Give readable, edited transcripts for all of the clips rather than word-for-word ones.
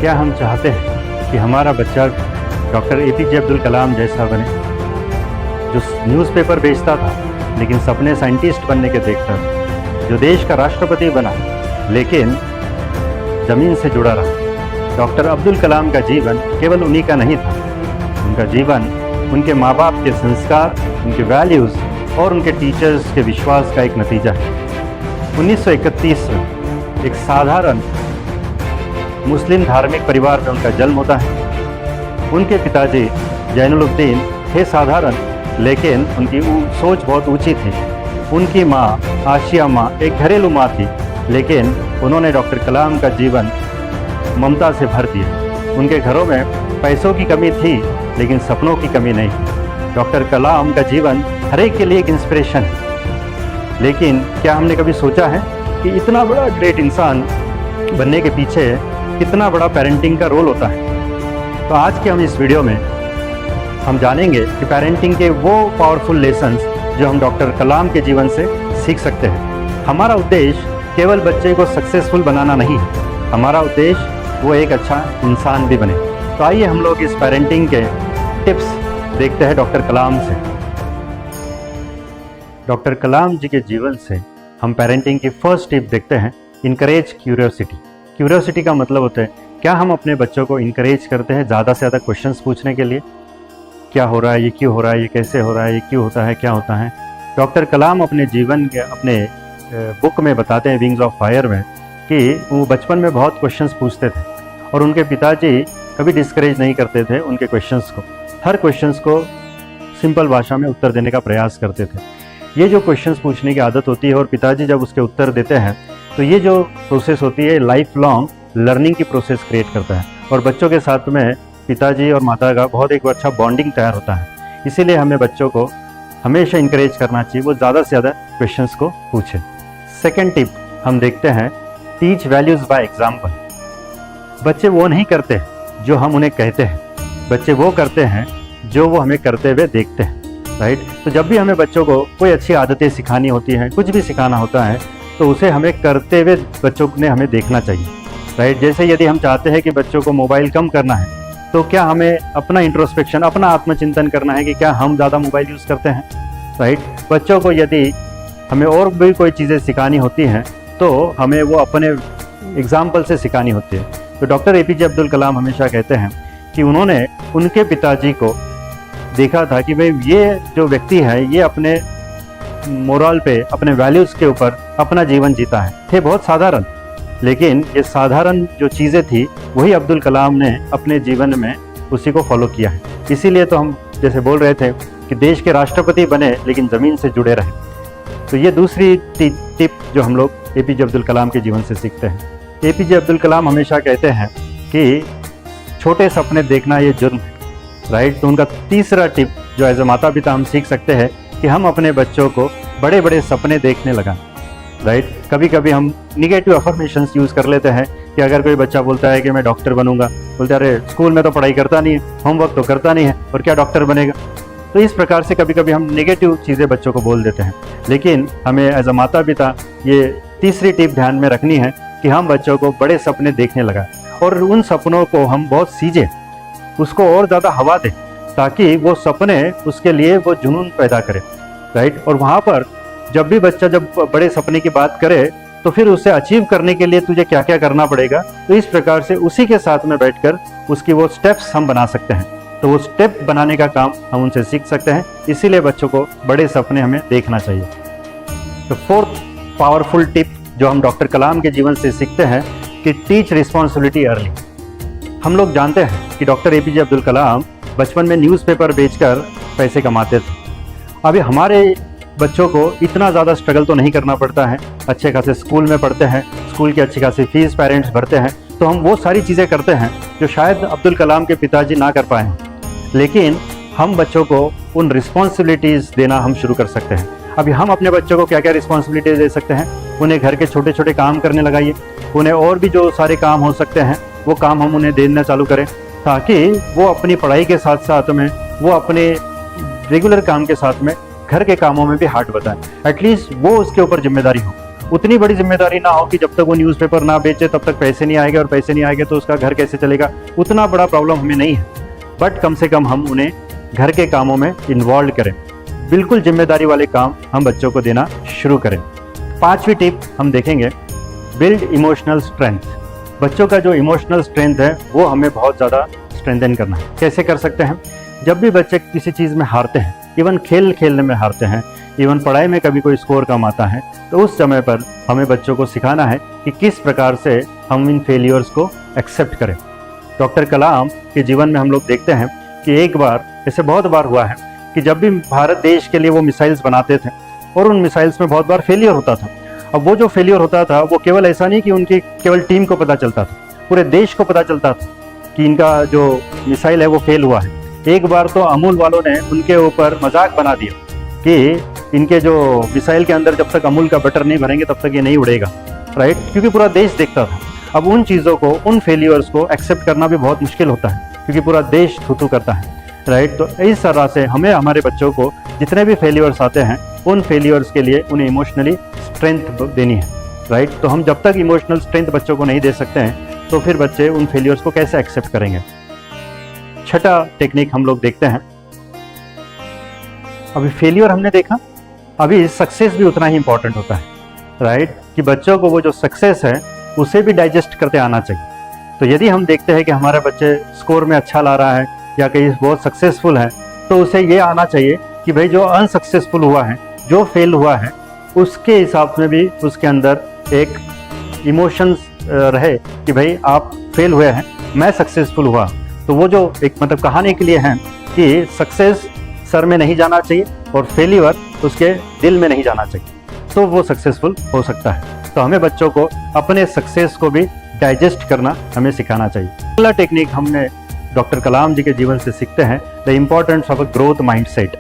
क्या हम चाहते हैं कि हमारा बच्चा डॉक्टर एपीजे अब्दुल कलाम जैसा बने, जो न्यूज़पेपर बेचता था लेकिन सपने साइंटिस्ट बनने के देखता था, जो देश का राष्ट्रपति बना लेकिन ज़मीन से जुड़ा रहा। डॉक्टर अब्दुल कलाम का जीवन केवल उन्हीं का नहीं था, उनका जीवन उनके माँ बाप के संस्कार, उनके वैल्यूज़ और उनके टीचर्स के विश्वास का एक नतीजा है। 1931 में एक साधारण मुस्लिम धार्मिक परिवार में उनका जन्म होता है। उनके पिताजी जैनुलुब्दीन थे साधारण, लेकिन उनकी सोच बहुत ऊंची थी। उनकी माँ आशिया माँ एक घरेलू माँ थी, लेकिन उन्होंने डॉक्टर कलाम का जीवन ममता से भर दिया। उनके घरों में पैसों की कमी थी, लेकिन सपनों की कमी नहीं। डॉक्टर कलाम का जीवन हर एक के लिए एक इंस्पिरेशन है। लेकिन क्या हमने कभी सोचा है कि इतना बड़ा ग्रेट इंसान बनने के पीछे कितना बड़ा पेरेंटिंग का रोल होता है? तो आज के हम इस वीडियो में हम जानेंगे कि पेरेंटिंग के वो पावरफुल लेसन्स जो हम डॉक्टर कलाम के जीवन से सीख सकते हैं। हमारा उद्देश्य केवल बच्चे को सक्सेसफुल बनाना नहीं है, हमारा उद्देश्य वो एक अच्छा इंसान भी बने। तो आइए हम लोग इस पेरेंटिंग के टिप्स देखते हैं डॉक्टर कलाम से। डॉक्टर कलाम जी के जीवन से हम पेरेंटिंग की फर्स्ट टिप देखते हैं, इनकरेज क्यूरियोसिटी। क्यूरियोसिटी का मतलब होता है क्या हम अपने बच्चों को इनकरेज करते हैं ज़्यादा से ज़्यादा क्वेश्चंस पूछने के लिए, क्या हो रहा है, ये क्यों हो रहा है, ये कैसे हो रहा है, ये क्यों होता है, क्या होता है। डॉक्टर कलाम अपने जीवन के अपने बुक में बताते हैं विंग्स ऑफ फायर में कि वो बचपन में बहुत क्वेश्चंस पूछते थे और उनके पिताजी कभी डिस्करेज नहीं करते थे उनके क्वेश्चंस को। हर क्वेश्चंस को सिंपल भाषा में उत्तर देने का प्रयास करते थे। ये जो क्वेश्चंस पूछने की आदत होती है और पिताजी जब उसके उत्तर देते हैं तो ये जो प्रोसेस होती है लाइफ लॉन्ग लर्निंग की प्रोसेस क्रिएट करता है और बच्चों के साथ में पिताजी और माता का बहुत एक अच्छा बॉन्डिंग तैयार होता है। इसीलिए हमें बच्चों को हमेशा इंकरेज करना चाहिए वो ज़्यादा से ज़्यादा क्वेश्चंस को पूछें। सेकेंड टिप हम देखते हैं, टीच वैल्यूज़ बाय एग्जाम्पल। बच्चे वो नहीं करते जो हम उन्हें कहते हैं, बच्चे वो करते हैं जो वो हमें करते हुए देखते हैं, राइट। तो जब भी हमें बच्चों को कोई अच्छी आदतें सिखानी होती हैं, कुछ भी सिखाना होता है, तो उसे हमें करते हुए बच्चों ने हमें देखना चाहिए, राइट। जैसे यदि हम चाहते हैं कि बच्चों को मोबाइल कम करना है, तो क्या हमें अपना इंट्रोस्पेक्शन, अपना आत्मचिंतन करना है कि क्या हम ज़्यादा मोबाइल यूज़ करते हैं, राइट। बच्चों को यदि हमें और भी कोई चीज़ें सिखानी होती हैं तो हमें वो अपने एग्जाम्पल से सिखानी होती है। तो डॉक्टर एपीजे अब्दुल कलाम हमेशा कहते हैं कि उन्होंने उनके पिताजी को देखा था कि भाई ये जो व्यक्ति है ये अपने मोरल पे, अपने वैल्यूज़ के ऊपर अपना जीवन जीता है। थे बहुत साधारण, लेकिन ये साधारण जो चीज़ें थी वही अब्दुल कलाम ने अपने जीवन में उसी को फॉलो किया है। इसीलिए तो हम जैसे बोल रहे थे कि देश के राष्ट्रपति बने लेकिन ज़मीन से जुड़े रहे। तो ये दूसरी टिप जो हम लोग एपीजे अब्दुल कलाम के जीवन से सीखते हैं। एपीजे अब्दुल कलाम हमेशा कहते हैं कि छोटे सपने देखना ये जुर्म है, राइट। तो उनका तीसरा टिप जो एज ए माता पिता हम सीख सकते हैं कि हम अपने बच्चों को बड़े बड़े सपने देखने लगाएं, राइट। कभी कभी हम निगेटिव अफर्मेशंस यूज़ कर लेते हैं कि अगर कोई बच्चा बोलता है कि मैं डॉक्टर बनूंगा, बोलते हैं अरे स्कूल में तो पढ़ाई करता नहीं है, होमवर्क तो करता नहीं है और क्या डॉक्टर बनेगा। तो इस प्रकार से कभी कभी हम नेगेटिव चीज़ें बच्चों को बोल देते हैं। लेकिन हमें एज अ माता पिता ये तीसरी टिप ध्यान में रखनी है कि हम बच्चों को बड़े सपने देखने लगाएं और उन सपनों को हम बहुत सींचें, उसको और ज़्यादा हवा दें ताकि वो सपने उसके लिए वो जुनून पैदा करे, राइट। और वहाँ पर जब भी बच्चा जब बड़े सपने की बात करे तो फिर उसे अचीव करने के लिए तुझे क्या क्या करना पड़ेगा, तो इस प्रकार से उसी के साथ में बैठकर उसकी वो स्टेप्स हम बना सकते हैं। तो वो स्टेप बनाने का काम हम उनसे सीख सकते हैं। इसीलिए बच्चों को बड़े सपने हमें देखना चाहिए। तो फोर्थ पावरफुल टिप जो हम डॉक्टर कलाम के जीवन से सीखते हैं कि टीच रिस्पॉन्सिबिलिटी अर्ली। हम लोग जानते हैं कि डॉक्टर एपीजे अब्दुल कलाम बचपन में न्यूज़पेपर बेचकर पैसे कमाते थे। अभी हमारे बच्चों को इतना ज़्यादा स्ट्रगल तो नहीं करना पड़ता है, अच्छे खासे स्कूल में पढ़ते हैं, स्कूल की अच्छी खासी फीस पेरेंट्स भरते हैं, तो हम वो सारी चीज़ें करते हैं जो शायद अब्दुल कलाम के पिताजी ना कर पाए। लेकिन हम बच्चों को उन रिस्पॉन्सिबिलिटीज़ देना हम शुरू कर सकते हैं। अभी हम अपने बच्चों को क्या क्या रिस्पॉन्सिबिलिटीज़ दे सकते हैं, उन्हें घर के छोटे छोटे काम करने लगाइए, उन्हें और भी जो सारे काम हो सकते हैं वो काम हम उन्हें देना चालू करें ताकि वो अपनी पढ़ाई के साथ साथ में वो अपने रेगुलर काम के साथ में घर के कामों में भी हाथ बटाएं। एटलीस्ट वो उसके ऊपर जिम्मेदारी हो उतनी बड़ी जिम्मेदारी ना हो कि जब तक वो न्यूज़पेपर ना बेचे तब तक पैसे नहीं आएंगे, और पैसे नहीं आएंगे तो उसका घर कैसे चलेगा, उतना बड़ा प्रॉब्लम हमें नहीं है। बट कम से कम हम उन्हें घर के कामों में इन्वॉल्व करें, बिल्कुल जिम्मेदारी वाले काम हम बच्चों को देना शुरू करें। 5वीं टिप हम देखेंगे, बिल्ड इमोशनल स्ट्रेंथ। बच्चों का जो इमोशनल स्ट्रेंथ है वो हमें बहुत ज़्यादा स्ट्रेंथन करना है। कैसे कर सकते हैं? जब भी बच्चे किसी चीज़ में हारते हैं, इवन खेलने में हारते हैं, इवन पढ़ाई में कभी कोई स्कोर कम आता है, तो उस समय पर हमें बच्चों को सिखाना है कि किस प्रकार से हम इन फेलियर्स को एक्सेप्ट करें। डॉक्टर कलाम के जीवन में हम लोग देखते हैं कि एक बार, ऐसे बहुत बार हुआ है कि जब भी भारत देश के लिए वो मिसाइल्स बनाते थे और उन मिसाइल्स में बहुत बार फेलियर होता था। अब वो जो फेलियर होता था वो केवल ऐसा नहीं कि उनकी केवल टीम को पता चलता था, पूरे देश को पता चलता था कि इनका जो मिसाइल है वो फेल हुआ है। एक बार तो अमूल वालों ने उनके ऊपर मजाक बना दिया कि इनके जो मिसाइल के अंदर जब तक अमूल का बटर नहीं भरेंगे तब तक ये नहीं उड़ेगा, राइट, क्योंकि पूरा देश देखता था। अब उन चीज़ों को, उन फेलियर्स को एक्सेप्ट करना भी बहुत मुश्किल होता है क्योंकि पूरा देश थू करता है, राइट। तो इस तरह से हमें हमारे बच्चों को जितने भी फेलियर्स आते हैं उन फेलियर्स के लिए उन्हें इमोशनली स्ट्रेंथ देनी है, राइट। तो हम जब तक इमोशनल स्ट्रेंथ बच्चों को नहीं दे सकते हैं तो फिर बच्चे उन फेलियर्स को कैसे एक्सेप्ट करेंगे। छठा टेक्निक हम लोग देखते हैं, अभी फेलियर हमने देखा, अभी सक्सेस भी उतना ही इंपॉर्टेंट होता है, राइट, कि बच्चों को वो जो सक्सेस है उसे भी डाइजेस्ट करते आना चाहिए। तो यदि हम देखते हैं कि हमारे बच्चे स्कोर में अच्छा ला रहा है या कहीं बहुत सक्सेसफुल है, तो उसे ये आना चाहिए कि भाई जो अनसक्सेसफुल हुआ है, जो फेल हुआ है, उसके हिसाब में भी उसके अंदर एक इमोशंस रहे कि भाई आप फेल हुए हैं, मैं सक्सेसफुल हुआ। तो वो जो एक मतलब कहानी के लिए है कि सक्सेस सर में नहीं जाना चाहिए और फेलियर उसके दिल में नहीं जाना चाहिए, तो वो सक्सेसफुल हो सकता है। तो हमें बच्चों को अपने सक्सेस को भी डाइजेस्ट करना हमें सिखाना चाहिए। अगला टेक्निक हमने डॉक्टर कलाम जी के जीवन से सीखते हैं, the importance of a growth mindset.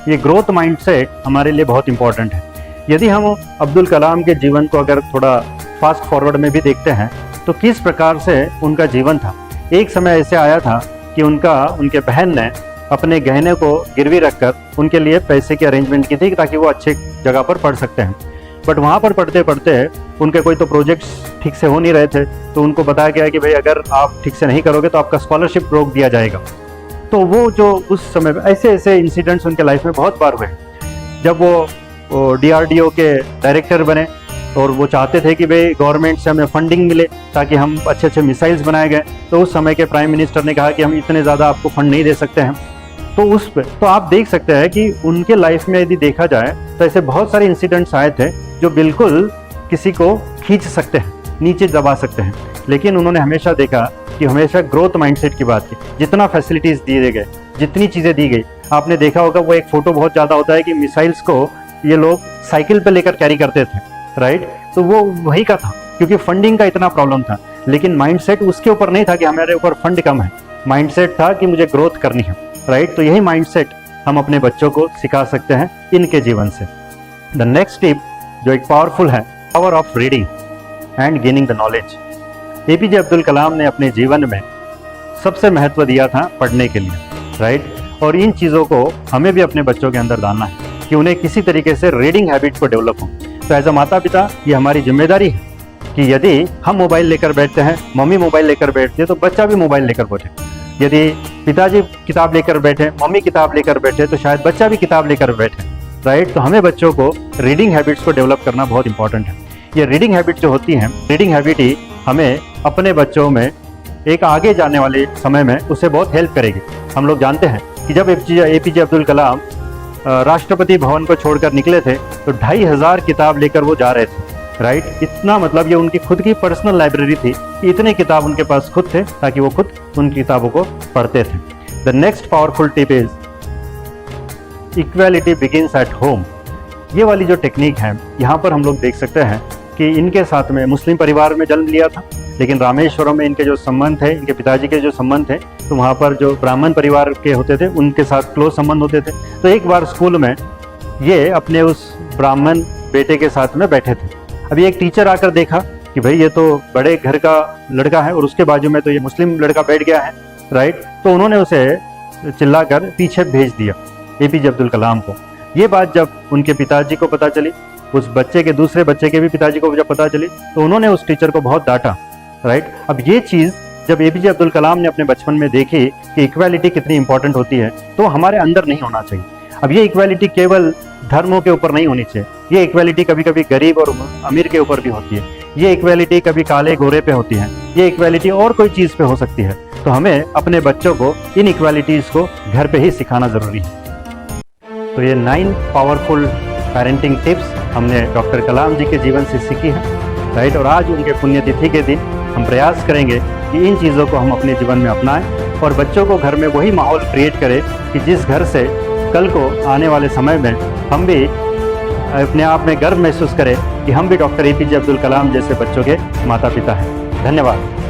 ये ग्रोथ माइंडसेट हमारे लिए बहुत इंपॉर्टेंट है। यदि हम अब्दुल कलाम के जीवन को अगर थोड़ा फास्ट फॉरवर्ड में भी देखते हैं तो किस प्रकार से उनका जीवन था। एक समय ऐसे आया था कि उनके बहन ने अपने गहने को गिरवी रखकर उनके लिए पैसे की अरेंजमेंट की थी ताकि वो अच्छे जगह पर पढ़ सकते हैं। बट वहाँ पर पढ़ते पढ़ते उनके कोई तो प्रोजेक्ट्स ठीक से हो नहीं रहे थे, तो उनको बताया गया कि भाई अगर आप ठीक से नहीं करोगे तो आपका स्कॉलरशिप रोक दिया जाएगा। तो वो जो उस समय ऐसे ऐसे इंसिडेंट्स उनके लाइफ में बहुत बार हुए। जब वो DRDO के डायरेक्टर बने और वो चाहते थे कि भाई गवर्नमेंट से हमें फंडिंग मिले ताकि हम अच्छे अच्छे मिसाइल्स बनाए गए, तो उस समय के प्राइम मिनिस्टर ने कहा कि हम इतने ज़्यादा आपको फंड नहीं दे सकते हैं। तो उस पर तो आप देख सकते हैं कि उनके लाइफ में यदि देखा जाए तो ऐसे बहुत सारे इंसिडेंट्स आए थे जो बिल्कुल किसी को खींच सकते हैं, नीचे दबा सकते हैं, लेकिन उन्होंने हमेशा देखा कि हमेशा ग्रोथ माइंडसेट की बात की। जितना फैसिलिटीज़ दिए गए, जितनी चीज़ें दी गई, आपने देखा होगा वो एक फ़ोटो बहुत ज़्यादा होता है कि मिसाइल्स को ये लोग साइकिल पे लेकर कैरी करते थे, राइट। तो वो वही का था क्योंकि फंडिंग का इतना प्रॉब्लम था, लेकिन माइंडसेट उसके ऊपर नहीं था कि हमारे ऊपर फंड कम है, माइंडसेट था कि मुझे ग्रोथ करनी है, राइट। तो यही माइंडसेट हम अपने बच्चों को सिखा सकते हैं इनके जीवन से। द नेक्स्ट टिप जो एक पावरफुल है, power of reading and gaining the knowledge. APJ Abdul Kalam ने अपने जीवन में सबसे महत्व दिया था पढ़ने के लिए, राइट। और इन चीज़ों को हमें भी अपने बच्चों के अंदर डालना है कि उन्हें किसी तरीके से रीडिंग हैबिट को डेवलप हो। तो एज अ माता पिता ये हमारी जिम्मेदारी है कि यदि हम मोबाइल लेकर बैठते हैं, मम्मी मोबाइल लेकर बैठती है, तो बच्चा भी मोबाइल लेकर बैठे। यदि पिताजी किताब लेकर बैठे, मम्मी किताब लेकर बैठे, तो शायद बच्चा भी किताब लेकर बैठे, राइट। तो हमें बच्चों को रीडिंग हैबिट्स को डेवलप करना बहुत इंपॉर्टेंट है। ये रीडिंग हैबिट जो होती है, रीडिंग हैबिट ही हमें अपने बच्चों में एक आगे जाने वाले समय में उससे बहुत हेल्प करेगी। हम लोग जानते हैं कि जब APJ अब्दुल कलाम राष्ट्रपति भवन को छोड़कर निकले थे तो 2500 किताब लेकर वो जा रहे थे, राइट। इतना मतलब ये उनकी खुद की पर्सनल लाइब्रेरी थी कि इतने किताब उनके पास खुद थे ताकि वो खुद उन किताबों को पढ़ते थे। The next powerful tip is equality begins at home. ये वाली जो टेक्निक है, यहाँ पर हम लोग देख सकते हैं कि इनके साथ में मुस्लिम परिवार में जन्म लिया था, लेकिन रामेश्वरम में इनके जो संबंध थे, इनके पिताजी के जो संबंध थे, तो वहाँ पर जो ब्राह्मण परिवार के होते थे उनके साथ क्लोज संबंध होते थे। तो एक बार स्कूल में ये अपने उस ब्राह्मण बेटे के साथ में बैठे थे। अभी एक टीचर आकर देखा कि भाई ये तो बड़े घर का लड़का है और उसके बाजू में तो ये मुस्लिम लड़का बैठ गया है, राइट। तो उन्होंने उसे चिल्लाकर पीछे भेज दिया APJ अब्दुल कलाम को। ये बात जब उनके पिताजी को पता चली उस बच्चे के दूसरे बच्चे के भी पिताजी को जब पता चली तो उन्होंने उस टीचर को बहुत डांटा, राइट। अब ये चीज़ जब एपीजे अब्दुल कलाम ने अपने बचपन में देखी कि इक्वालिटी कितनी इंपॉर्टेंट होती है, तो हमारे अंदर नहीं होना चाहिए। अब ये इक्वालिटी केवल धर्मों के ऊपर नहीं होनी चाहिए, ये इक्वालिटी कभी कभी गरीब और अमीर के ऊपर भी होती है, ये इक्वालिटी कभी काले गोरे पे होती है, ये इक्वालिटी और कोई चीज़ पे हो सकती है। तो हमें अपने बच्चों को इन इक्वालिटीज़ को घर पे ही सिखाना ज़रूरी है। तो ये 9 पावरफुल पेरेंटिंग टिप्स हमने डॉक्टर कलाम जी के जीवन से सीखी है, राइट। और आज उनके पुण्यतिथि के दिन हम प्रयास करेंगे कि इन चीज़ों को हम अपने जीवन में अपनाएं और बच्चों को घर में वही माहौल क्रिएट करें कि जिस घर से कल को आने वाले समय में हम भी अपने आप में गर्व महसूस करें कि हम भी डॉक्टर एपीजे अब्दुल कलाम जैसे बच्चों के माता पिता हैं। धन्यवाद।